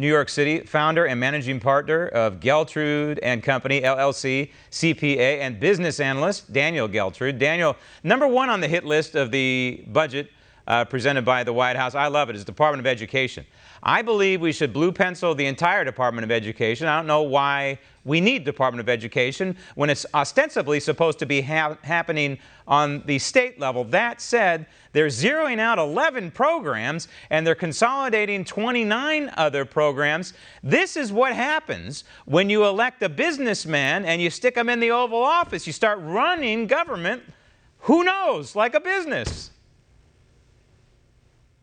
New York City, founder and managing partner of Geltrude and Company, LLC, CPA, and business analyst Daniel Geltrude. Daniel, number one on the hit list of the budget presented by the White House, I love it, is Department of Education. I believe we should blue pencil the entire Department of Education. I don't know why we need Department of Education when it's ostensibly supposed to be happening on the state level. That said, they're zeroing out 11 programs and they're consolidating 29 other programs. This is what happens when you elect a businessman and you stick him in the Oval Office. You start running government, who knows, like a business.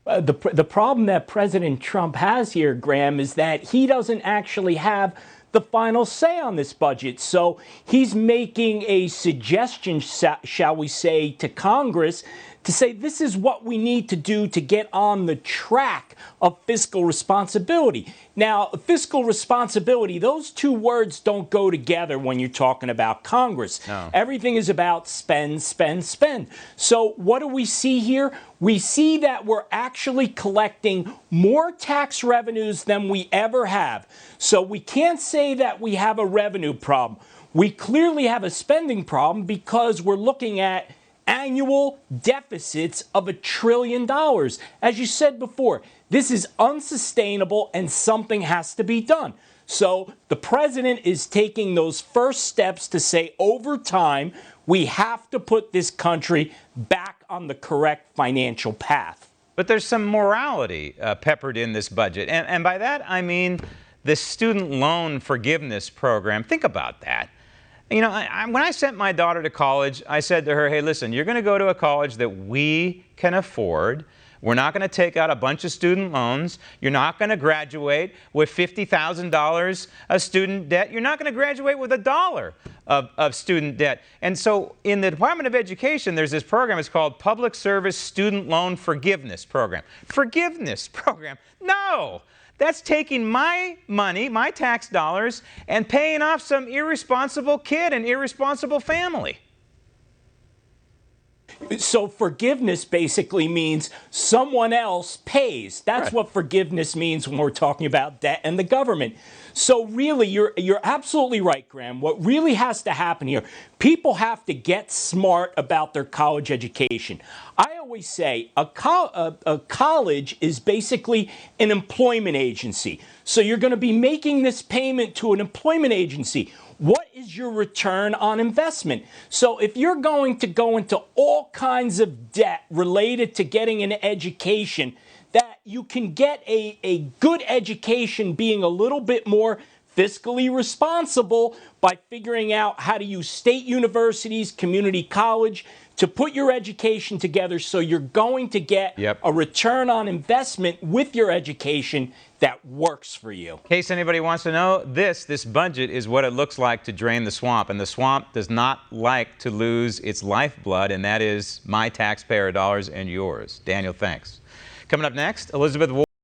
The problem that President Trump has here, Graham, is that he doesn't actually have the final say on this budget. So he's making a suggestion, shall we say, to Congress to say this is what we need to do to get on the track of fiscal responsibility. Now, fiscal responsibility, those two words don't go together when you're talking about Congress. No. Everything is about spend, spend, spend. So what do we see here? We see that we're actually collecting more tax revenues than we ever have. So we can't say that we have a revenue problem. We clearly have a spending problem because we're looking at annual deficits of $1 trillion. As you said before, this is unsustainable and something has to be done. So the president is taking those first steps to say over time, we have to put this country back on the correct financial path. But there's some morality peppered in this budget. And by that, I mean the student loan forgiveness program. Think about that. You know, when I sent my daughter to college, I said to her, hey, listen, you're going to go to a college that we can afford. We're not going to take out a bunch of student loans. You're not going to graduate with $50,000 of student debt. You're not going to graduate with $1 of student debt. And so in the Department of Education, there's this program. It's called Public Service Student Loan Forgiveness Program. Forgiveness program. No! That's taking my money, my tax dollars, and paying off some irresponsible kid and irresponsible family. So forgiveness basically means someone else pays. That's right. What forgiveness means when we're talking about debt and the government. So really, you're absolutely right, Graham. What really has to happen here, people have to get smart about their college education. I always say a college is basically an employment agency. So you're going to be making this payment to an employment agency. What is your return on investment? So if you're going to go into all kinds of debt related to getting an education, that you can get a good education being a little bit more fiscally responsible by figuring out how to use state universities, community college, to put your education together so you're going to get a return on investment with your education that works for you. In case anybody wants to know, this budget is what it looks like to drain the swamp. And the swamp does not like to lose its lifeblood, and that is my taxpayer dollars and yours. Daniel, thanks. Coming up next, Elizabeth